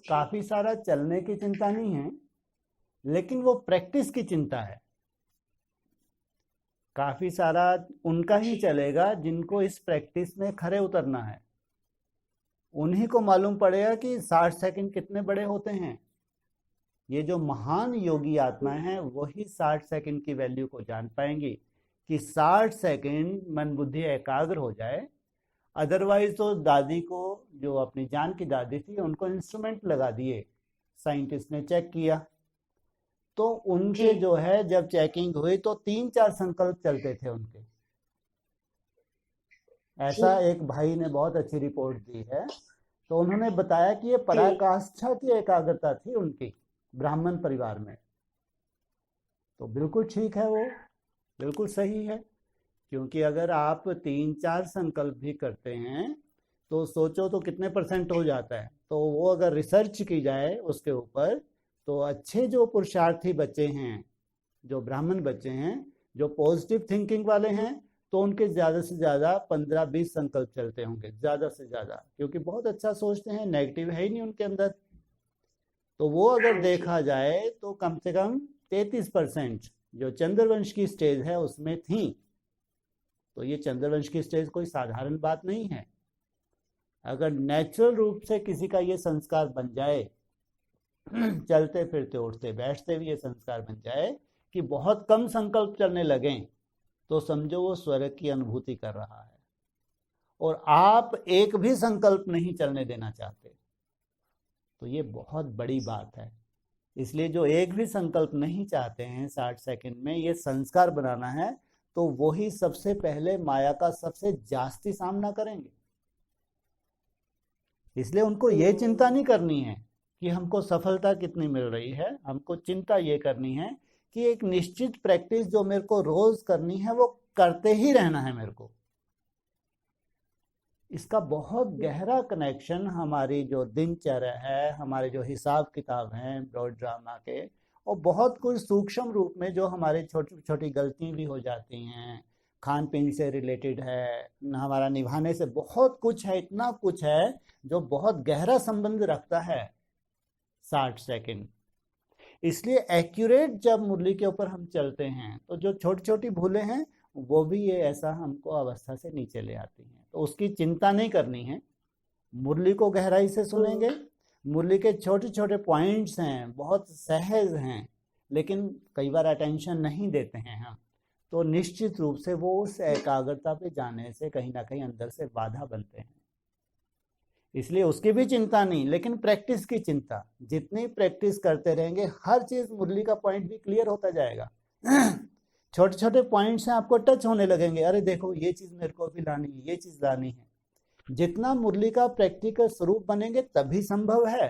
काफी सारा चलने की चिंता नहीं है, लेकिन वो प्रैक्टिस की चिंता है। काफी सारा उनका ही चलेगा जिनको इस प्रैक्टिस में खरे उतरना है। उन्हीं को मालूम पड़ेगा कि 60 सेकंड कितने बड़े होते हैं। ये जो महान योगी आत्माएं हैं वही 60 सेकंड की वैल्यू को जान पाएंगी कि 60 सेकंड मन बुद्धि एकाग्र हो जाए। अदरवाइज तो दादी को, जो अपनी जान की दादी थी, उनको इंस्ट्रूमेंट लगा दिए, साइंटिस्ट ने चेक किया तो उनके जो है जब चेकिंग हुई तो 3-4 संकल्प चलते थे उनके। ऐसा एक भाई ने बहुत अच्छी रिपोर्ट दी है। तो उन्होंने बताया कि ये पराकाष्ठा की एकाग्रता थी उनकी ब्राह्मण परिवार में। तो बिल्कुल ठीक है, वो बिल्कुल सही है। क्योंकि अगर आप 3-4 संकल्प भी करते हैं तो सोचो तो कितने परसेंट हो जाता है। तो वो अगर रिसर्च की जाए उसके ऊपर, तो अच्छे जो पुरुषार्थी बच्चे हैं, जो ब्राह्मण बच्चे हैं, जो पॉजिटिव थिंकिंग वाले हैं, तो उनके ज्यादा से ज्यादा 15-20 संकल्प चलते होंगे, ज्यादा से ज्यादा, क्योंकि बहुत अच्छा सोचते हैं, नेगेटिव है ही नहीं उनके अंदर। तो वो अगर देखा जाए तो कम से कम 33% जो चंद्रवंश की स्टेज है उसमें थी। तो ये चंद्रवंश की स्टेज कोई साधारण बात नहीं है। अगर नेचुरल रूप से किसी का ये संस्कार बन जाए, चलते फिरते उठते बैठते भी ये संस्कार बन जाए कि बहुत कम संकल्प चलने लगे, तो समझो वो स्वर्ग की अनुभूति कर रहा है। और आप एक भी संकल्प नहीं चलने देना चाहते, तो ये बहुत बड़ी बात है। इसलिए जो एक भी संकल्प नहीं चाहते हैं 60 सेकंड में ये संस्कार बनाना है, तो वही सबसे पहले माया का सबसे जास्ती सामना करेंगे। इसलिए उनको ये चिंता नहीं करनी है कि हमको सफलता कितनी मिल रही है। हमको चिंता ये करनी है कि एक निश्चित प्रैक्टिस जो मेरे को रोज करनी है वो करते ही रहना है मेरे को। इसका बहुत गहरा कनेक्शन हमारी जो दिनचर्या है, हमारे जो हिसाब किताब हैं ब्रॉड ड्रामा के, और बहुत कुछ सूक्ष्म रूप में जो हमारे छोटी छोटी गलतियां भी हो जाती हैं, खान पीन से रिलेटेड है, हमारा निभाने से बहुत कुछ है, इतना कुछ है जो बहुत गहरा संबंध रखता है 60 सेकंड। इसलिए एक्यूरेट जब मुरली के ऊपर हम चलते हैं तो जो छोटी छोटी भूलें हैं वो भी ये ऐसा हमको अवस्था से नीचे ले आती हैं। तो उसकी चिंता नहीं करनी है। मुरली को गहराई से सुनेंगे, मुरली के छोटे छोटे पॉइंट्स हैं, बहुत सहज हैं, लेकिन कई बार अटेंशन नहीं देते हैं हम, तो निश्चित रूप से वो उस एकाग्रता पे जाने से कहीं ना कहीं अंदर से बाधा बनते हैं। इसलिए उसकी भी चिंता नहीं, लेकिन प्रैक्टिस की चिंता। जितनी प्रैक्टिस करते रहेंगे हर चीज मुरली का पॉइंट भी क्लियर होता जाएगा। छोटे छोटे पॉइंट्स हैं, आपको टच होने लगेंगे, अरे देखो ये चीज मेरे को भी लानी है, ये चीज लानी है। जितना मुरली का प्रैक्टिकल स्वरूप बनेंगे तभी संभव है।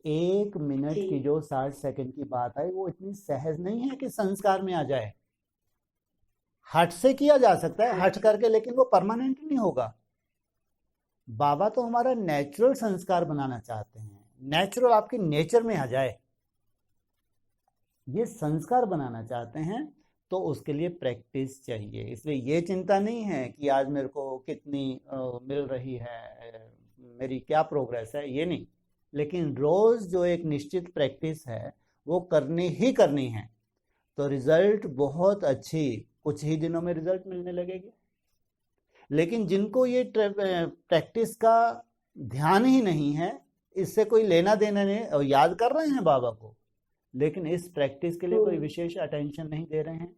1 मिनट की जो 60 सेकंड की बात है वो इतनी सहज नहीं है कि संस्कार में आ जाए। हट से किया जा सकता है, हट करके, लेकिन वो परमानेंट नहीं होगा। बाबा तो हमारा नेचुरल संस्कार बनाना चाहते हैं, नेचुरल आपके नेचर में आ जाए, ये संस्कार बनाना चाहते हैं। तो उसके लिए प्रैक्टिस चाहिए। इसलिए ये चिंता नहीं है कि आज मेरे को कितनी मिल रही है, मेरी क्या प्रोग्रेस है, ये नहीं। लेकिन रोज जो एक निश्चित प्रैक्टिस है वो करनी ही करनी है। तो रिजल्ट बहुत अच्छी कुछ ही दिनों में रिजल्ट मिलने लगेगी। लेकिन जिनको ये प्रैक्टिस का ध्यान ही नहीं है, इससे कोई लेना देना नहीं, और याद कर रहे हैं बाबा को, लेकिन इस प्रैक्टिस के लिए कोई विशेष अटेंशन नहीं दे रहे हैं,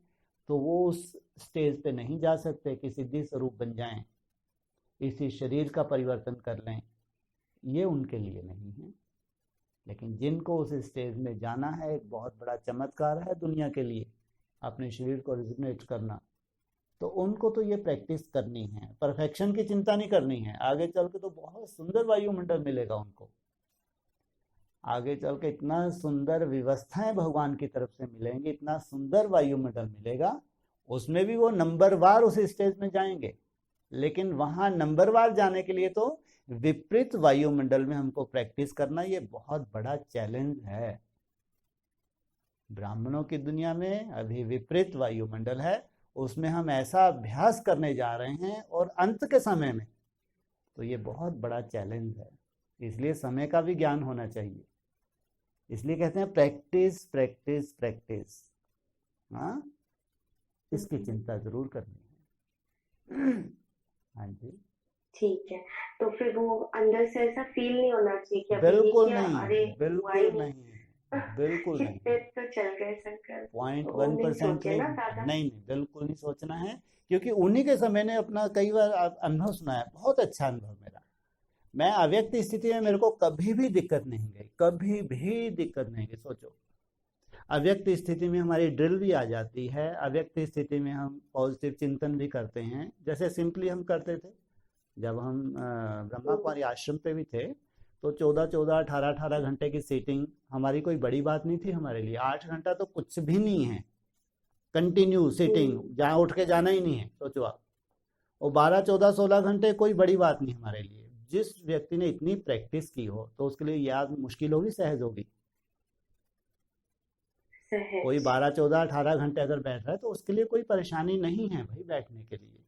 तो वो उस स्टेज पे नहीं जा सकते कि सिद्धि स्वरूप बन जाएं, इसी शरीर का परिवर्तन कर लें। ये उनके लिए नहीं है। लेकिन जिनको उस स्टेज में जाना है, एक बहुत बड़ा चमत्कार है दुनिया के लिए अपने शरीर को रिजोनेट करना, तो उनको तो ये प्रैक्टिस करनी है। परफेक्शन की चिंता नहीं करनी है। आगे चल के तो बहुत सुंदर वायुमंडल मिलेगा उनको, आगे चल के इतना सुंदर व्यवस्थाएं भगवान की तरफ से मिलेंगी, इतना सुंदर वायुमंडल मिलेगा। उसमें भी वो नंबरवार उस स्टेज में जाएंगे, लेकिन वहां नंबरवार जाने के लिए तो विपरीत वायुमंडल में हमको प्रैक्टिस करना, ये बहुत बड़ा चैलेंज है। ब्राह्मणों की दुनिया में अभी विपरीत वायुमंडल है, उसमें हम ऐसा अभ्यास करने जा रहे हैं और अंत के समय में, तो ये बहुत बड़ा चैलेंज है। इसलिए समय का भी ज्ञान होना चाहिए। इसलिए कहते हैं प्रैक्टिस प्रैक्टिस प्रैक्टिस। हाँ, इसकी चिंता जरूर करनी है। हाँ जी, ठीक है। तो फिर वो अंदर से ऐसा फील नहीं होना चाहिए कि अभी ये बिल्कुल किया, नहीं, अरे हुआ ही बिल्कुल नहीं। नहीं, बिल्कुल नहीं। कितने तो चल गए शंकर, तो 0.1% सोचे नहीं, ना ज्यादा। नहीं नहीं, बिल्कुल नहीं सोचना है। क्योंकि उन्हीं के समय ने अपना कई बार अनुभव सुना है, बहुत अच्छा अनुभव मेरा। मैं अव्यक्त स्थिति में, मेरे जी को कभी भी दिक्कत नहीं गई, कभी भी दिक्कत नहीं गई। सोचो, अव्यक्त स्थिति में हमारी ड्रिल भी आ जाती है, अव्यक्त स्थिति में हम पॉजिटिव चिंतन भी करते हैं, जैसे सिंपली हम करते थे जब हम ब्रह्मा कुमारी आश्रम पे भी थे। तो 14-14, 18-18 घंटे की सीटिंग हमारी कोई बड़ी बात नहीं थी हमारे लिए। 8 घंटा तो कुछ भी नहीं है, कंटिन्यू सीटिंग, हम्म, जहाँ उठ के जाना ही नहीं है, सोचो आप। और 12, 14, 16 घंटे कोई बड़ी बात नहीं हमारे लिए। जिस व्यक्ति ने इतनी प्रैक्टिस की हो तो उसके लिए याद मुश्किल होगी, सहज होगी। कोई सहज। 12, 14, 18 घंटे अगर बैठ रहा है तो उसके लिए कोई परेशानी नहीं है भाई बैठने के लिए,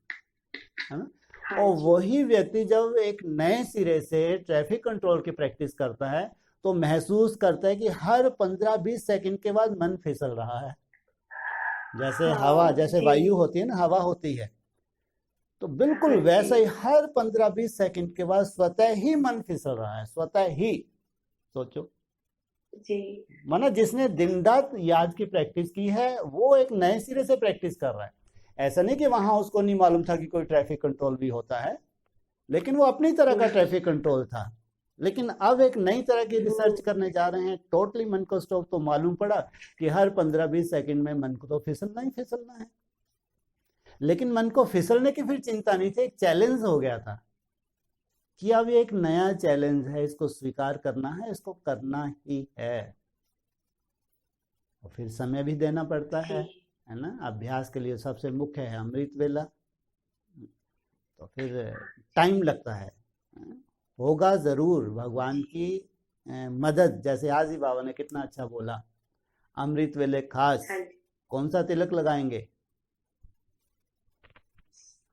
है ना। हाँ और जी। वही व्यक्ति जब एक नए सिरे से ट्रैफिक कंट्रोल की प्रैक्टिस करता है तो महसूस करता है कि हर 15-20 सेकंड के बाद मन फिसल रहा है। जैसे हवा, हाँ जैसे जी। वायु होती है ना, हवा होती है, तो बिल्कुल हाँ जी। वैसा ही हर 15-20 सेकंड के बाद स्वतः ही मन फिसल रहा है, स्वतः ही। सोचो, जी। माना जिसने दिन रात याद की प्रैक्टिस की है वो एक नए सिरे से प्रैक्टिस कर रहा है। ऐसा नहीं कि वहां उसको नहीं मालूम था कि कोई ट्रैफिक कंट्रोल भी होता है, लेकिन वो अपनी तरह का हम्म। ट्रैफिक कंट्रोल था। लेकिन अब एक नई तरह की हम्म, रिसर्च करने जा रहे हैं, टोटली मन को स्टॉप, तो मालूम पड़ा कि हर 15-20 सेकंड में मन को तो फिसलना ही फिसलना है। लेकिन मन को फिसलने की फिर चिंता नहीं थी, एक चैलेंज हो गया था कि अब ये एक नया चैलेंज है, इसको स्वीकार करना है, इसको करना ही है। और फिर समय भी देना पड़ता जी। है ना। अभ्यास के लिए सबसे मुख्य है अमृत वेला। तो फिर टाइम लगता है, होगा जरूर भगवान की मदद। जैसे आज ही बाबा ने कितना अच्छा बोला, अमृत वेले खास हाँ जी। कौन सा तिलक लगाएंगे।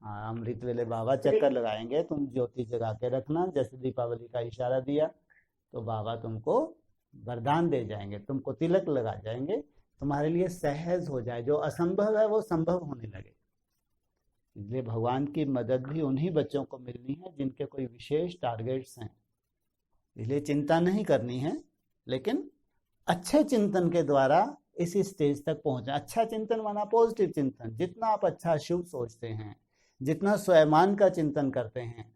हाँ, अमृत वेले बाबा चक्कर रे- लगाएंगे, तुम ज्योति जगा के रखना, जैसे दीपावली का इशारा दिया, तो बाबा तुमको वरदान दे जाएंगे, तुमको तिलक लगा जाएंगे, तुम्हारे लिए सहज हो जाए, जो असंभव है वो संभव होने लगे। इसलिए भगवान की मदद भी उन्हीं बच्चों को मिलनी है जिनके कोई विशेष टारगेट्स हैं। इसलिए चिंता नहीं करनी है, लेकिन अच्छे चिंतन के द्वारा इस स्टेज तक पहुंचा। अच्छा चिंतन माना पॉजिटिव चिंतन। जितना आप अच्छा शुभ सोचते हैं, जितना स्वयं का चिंतन करते हैं,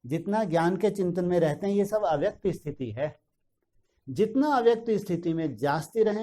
जितना ज्ञान के चिंतन में रहते हैं, ये सब अव्यक्त स्थिति है। जितना अव्यक्त स्थिति में जास्ती रहे